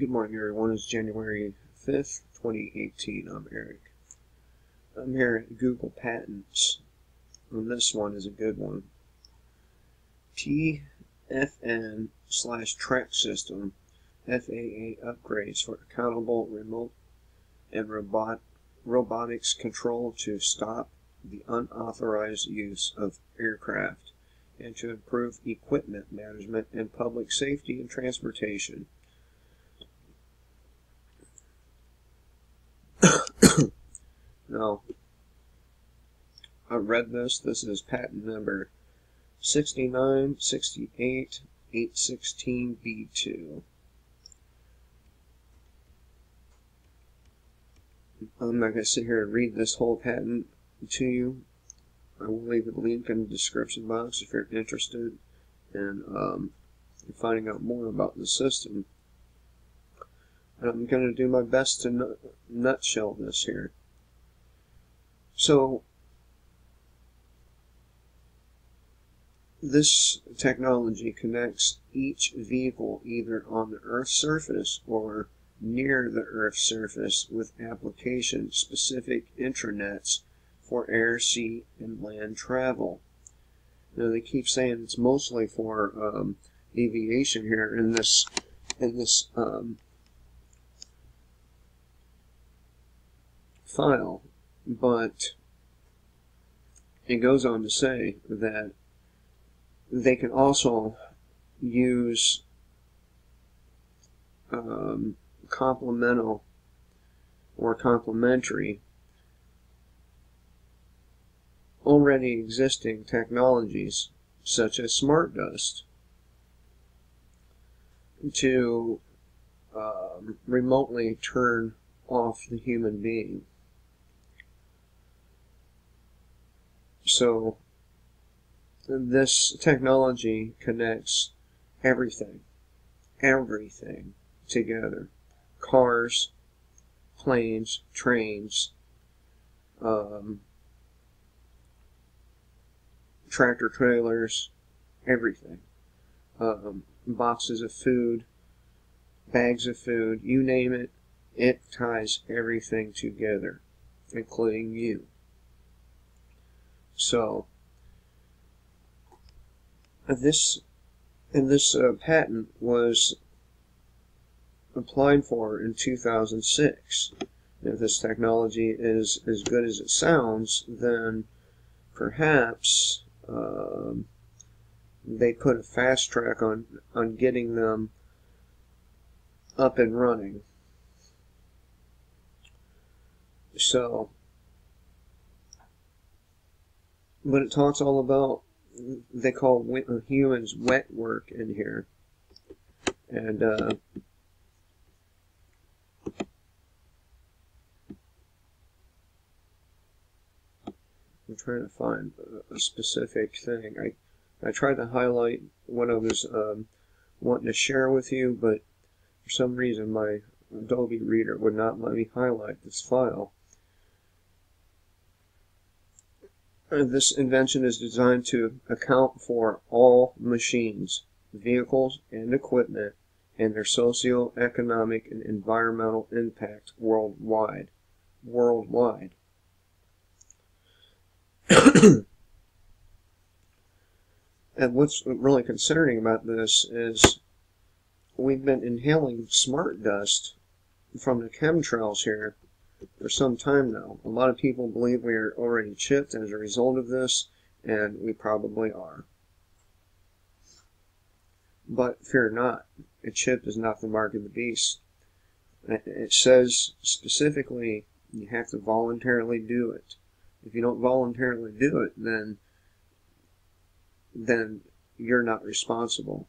Good morning, everyone. It's January 5th, 2018. I'm Eric. I'm here at Google Patents, and this one is a good one. TFN/Track System FAA upgrades for accountable remote and robotics control to stop the unauthorized use of aircraft and to improve equipment management and public safety in transportation. Now, I read this. This is patent number 6968816B2. I'm not going to sit here and read this whole patent to you. I will leave a link in the description box if you're interested in finding out more about the system. And I'm going to do my best to nutshell this here. So, this technology connects each vehicle either on the Earth's surface or near the Earth's surface with application-specific intranets for air, sea, and land travel. Now they keep saying it's mostly for aviation here in this file, but it goes on to say that they can also use complementary already existing technologies such as smart dust to remotely turn off the human being. So this technology connects everything together. Cars, planes, trains, tractor trailers, everything. Boxes of food, bags of food, you name it, it ties everything together, including you. So, this patent was applied for in 2006. If this technology is as good as it sounds, then perhaps they put a fast track on getting them up and running. So, but it talks all about, they call humans wet work in here. And I'm trying to find a specific thing. I tried to highlight what I was wanting to share with you, but for some reason my Adobe Reader would not let me highlight this file. This invention is designed to account for all machines, vehicles, and equipment and their socio-economic and environmental impact worldwide. And what's really concerning about this is we've been inhaling smart dust from the chemtrails here for some time now. A lot of people believe we are already chipped as a result of this, and we probably are. But fear not, a chip is not the mark of the beast. It says specifically you have to voluntarily do it. If you don't voluntarily do it, then you're not responsible.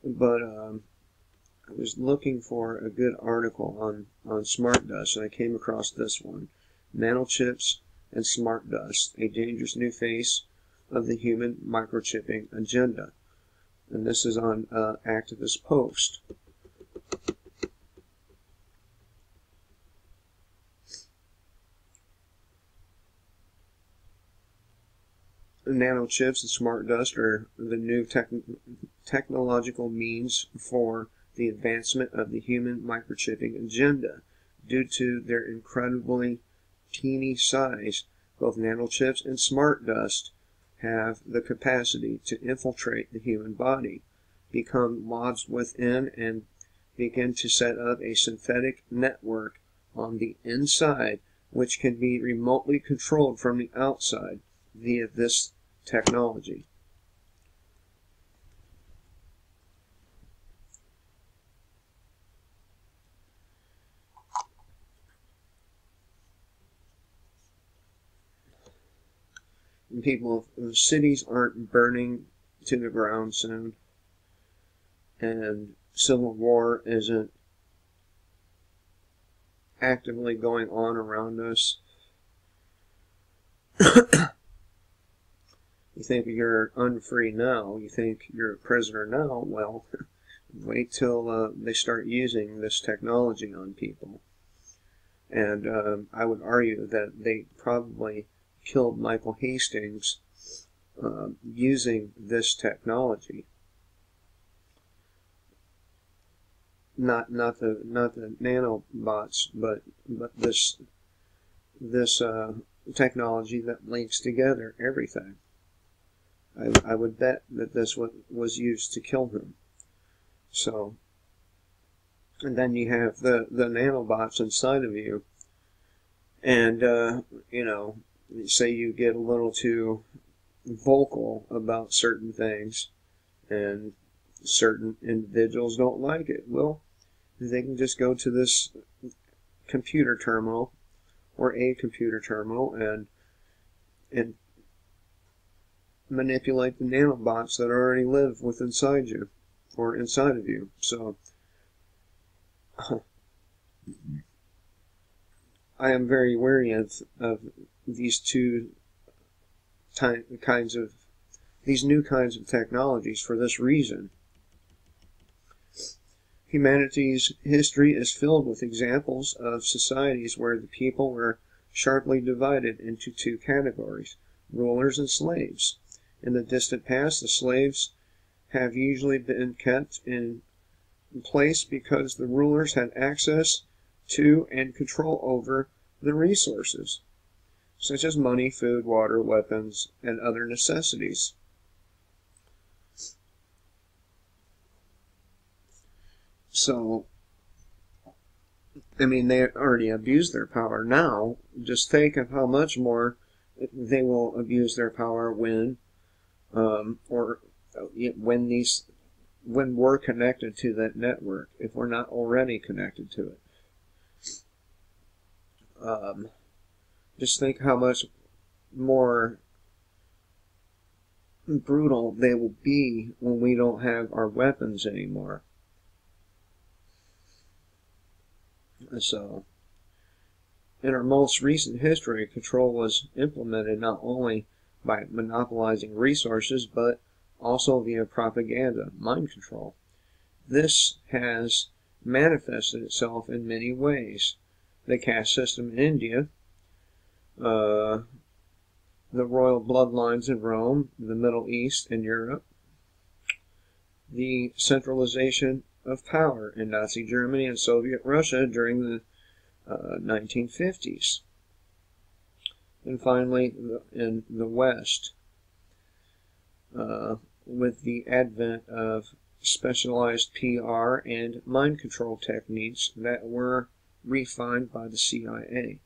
But I was looking for a good article on smart dust, and I came across this one. Nanochips and smart dust, a dangerous new face of the human microchipping agenda. And this is on Activist Post. Nanochips and smart dust are the new technological means for the advancement of the human microchipping agenda. Due to their incredibly teeny size, both nanochips and smart dust have the capacity to infiltrate the human body, become lodged within, and begin to set up a synthetic network on the inside, which can be remotely controlled from the outside via this technology. And people, cities aren't burning to the ground soon, and civil war isn't actively going on around us. You think you're unfree now, you think you're a prisoner now, well, wait till they start using this technology on people. And I would argue that they probably killed Michael Hastings using this technology. Not the nanobots, but this technology that links together everything. I would bet that this was used to kill him. So, and then you have the nanobots inside of you, and you know, say you get a little too vocal about certain things, and certain individuals don't like it. Well, they can just go to this computer terminal or a computer terminal and manipulate the nanobots that already live inside you or inside of you. So I am very wary of these these new kinds of technologies for this reason. Humanity's history is filled with examples of societies where the people were sharply divided into two categories, rulers and slaves. In the distant past, the slaves have usually been kept in place because the rulers had access to and control over the resources, such as money, food, water, weapons, and other necessities. So, I mean, they already abuse their power now. Just think of how much more they will abuse their power when we're connected to that network, if we're not already connected to it. Just think how much more brutal they will be when we don't have our weapons anymore. So, in our most recent history, control was implemented not only by monopolizing resources, but also via propaganda, mind control. This has manifested itself in many ways. The caste system in India, the royal bloodlines in Rome, the Middle East, and Europe, the centralization of power in Nazi Germany and Soviet Russia during the 1950s. And finally, in the West, with the advent of specialized PR and mind control techniques that were refined by the CIA.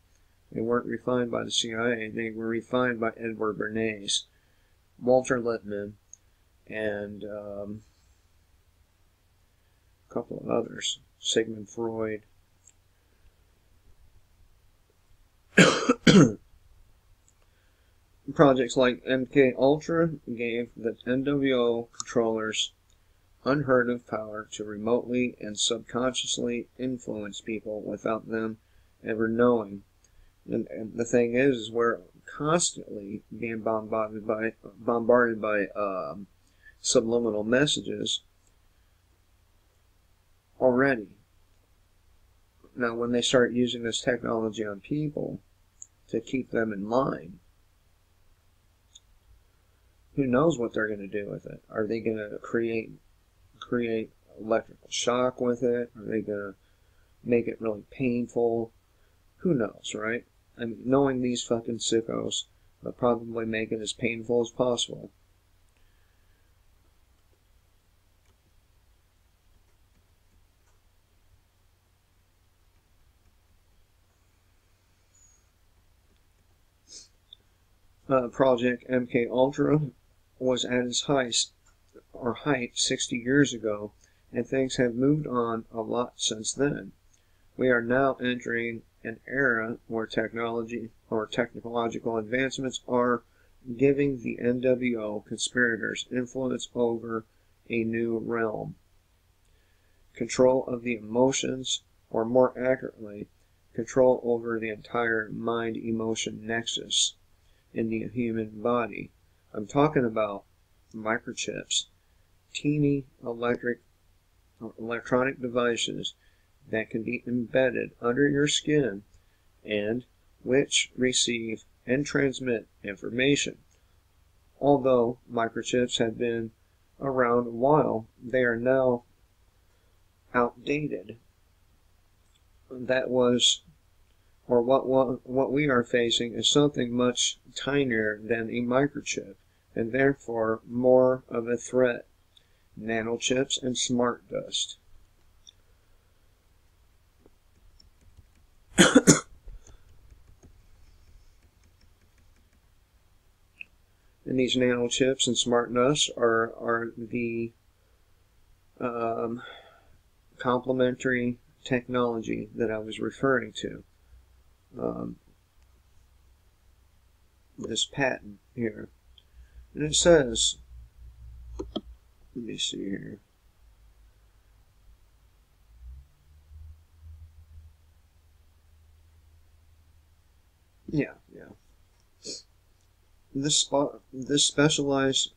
They weren't refined by the CIA, they were refined by Edward Bernays, Walter Lippmann, and a couple of others, Sigmund Freud. Projects like MKUltra gave the NWO controllers unheard of power to remotely and subconsciously influence people without them ever knowing. And the thing is we're constantly being bombarded by subliminal messages already. Now, when they start using this technology on people to keep them in line, who knows what they're going to do with it? Are they going to create create electrical shock with it? Are they going to make it really painful? Who knows, right? I mean, knowing these fucking sickos, they'll probably make it as painful as possible. Project MK Ultra was at its height 60 years ago, and things have moved on a lot since then. We are now entering an era where technology or technological advancements are giving the NWO conspirators influence over a new realm. Control of the emotions, or more accurately, control over the entire mind-emotion nexus in the human body. I'm talking about microchips, teeny electronic devices that can be embedded under your skin and which receive and transmit information. Although microchips have been around a while, they are now outdated. That was, or what we are facing is something much tinier than a microchip, and therefore more of a threat: nanochips and smart dust. And these nanochips and smart dust are the complementary technology that I was referring to. This patent here. And it says, let me see here. Yeah. This specialized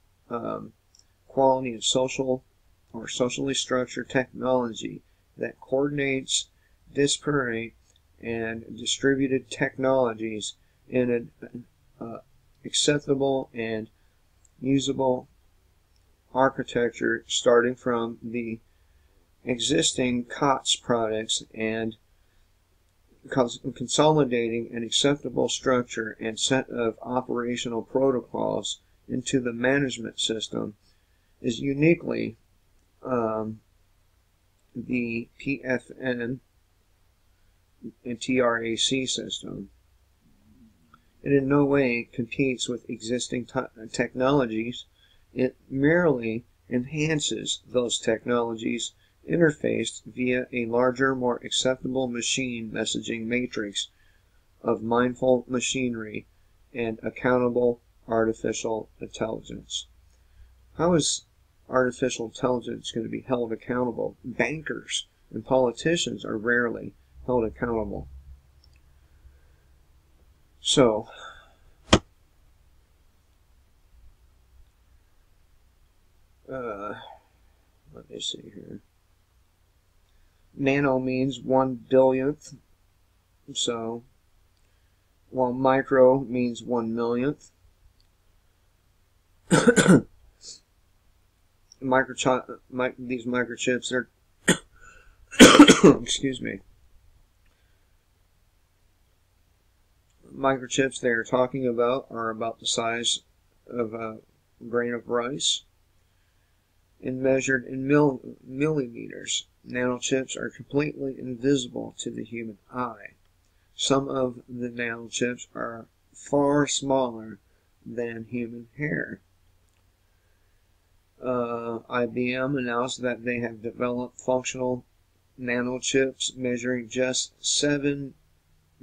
quality of socially structured technology that coordinates disparate and distributed technologies in an acceptable and usable architecture, starting from the existing COTS products and consolidating an acceptable structure and set of operational protocols into the management system, is uniquely the PFN and TRAC system. It in no way competes with existing technologies. It merely enhances those technologies interfaced via a larger, more acceptable machine messaging matrix of mindful machinery and accountable artificial intelligence. How is artificial intelligence going to be held accountable? Bankers and politicians are rarely held accountable. So, let me see here. Nano means 1/billionth, so while micro means 1/millionth. These microchips are excuse me. Microchips they are talking about are about the size of a grain of rice and measured in millimeters. Nanochips are completely invisible to the human eye. Some of the nanochips are far smaller than human hair. IBM announced that they have developed functional nanochips measuring just 7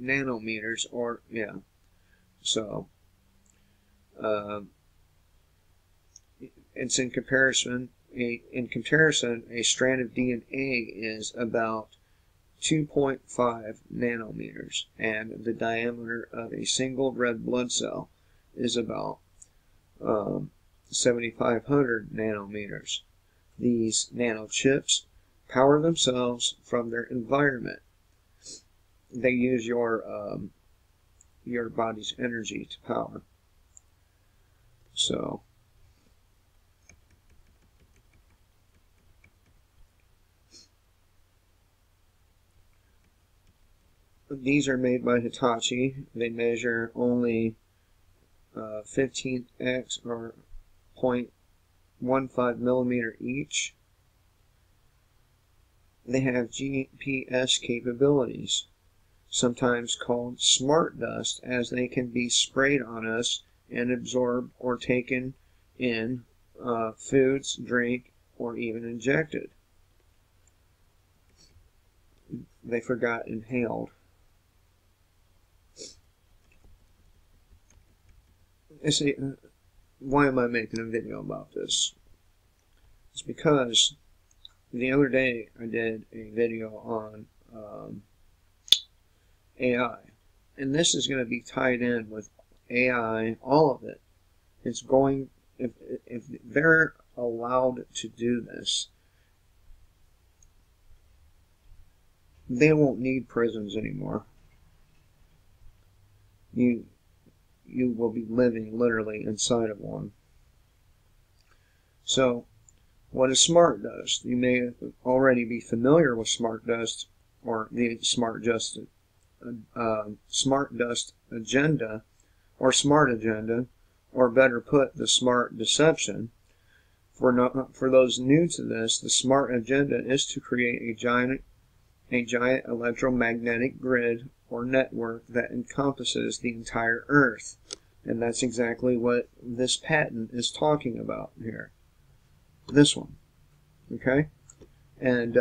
nanometers, or so it's in comparison, a strand of DNA is about 2.5 nanometers, and the diameter of a single red blood cell is about 7,500 nanometers. These nanochips power themselves from their environment. They use your body's energy to power. So, These are made by Hitachi. They measure only 15x or 0.15 millimeter each. They have GPS capabilities, sometimes called smart dust, as they can be sprayed on us and absorbed or taken in foods, drink, or even injected. They forgot inhaled. I see, why am I making a video about this? It's because the other day I did a video on AI, and this is going to be tied in with AI, all of it. It's going, if they're allowed to do this, they won't need prisons anymore. You will be living literally inside of one. So, what is smart dust? You may already be familiar with smart dust, or the smart dust agenda, or smart agenda, or better put, the smart deception. For those new to this, the smart agenda is to create a giant electromagnetic grid or network that encompasses the entire Earth. And that's exactly what this patent is talking about here. This one. Okay? And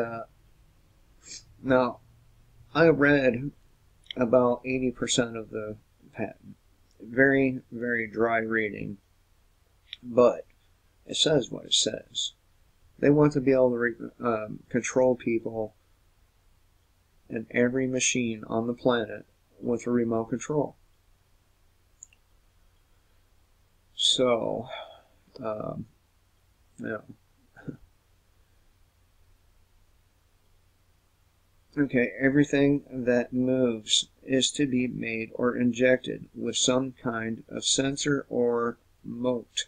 now, I read about 80% of the patent. Very, very dry reading. But it says what it says. They want to be able to control people and every machine on the planet with a remote control. So, yeah. Okay, everything that moves is to be made or injected with some kind of sensor or mote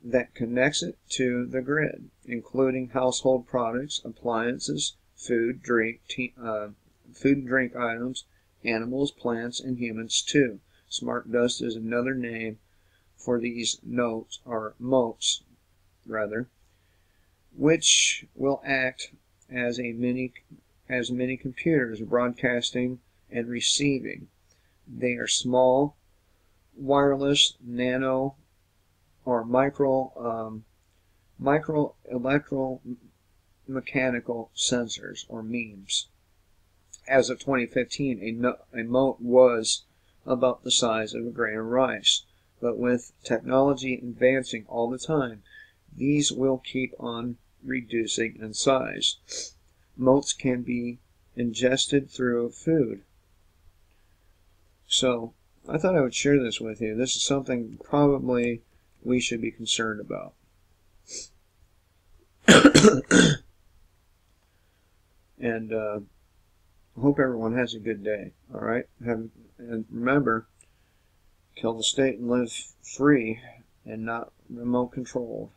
that connects it to the grid, including household products, appliances, food, drink items, animals, plants, and humans too. Smart dust is another name for these notes, or motes, rather, which will act as many computers computers and receiving. They are small, wireless, nano, or micro electromechanical sensors, or MEMS. As of 2015, a mote was about the size of a grain of rice, but with technology advancing all the time, these will keep on reducing in size. Motes can be ingested through food. So, I thought I would share this with you. This is something probably we should be concerned about. And I hope everyone has a good day. Alright? And remember, kill the state and live free and not remote controlled.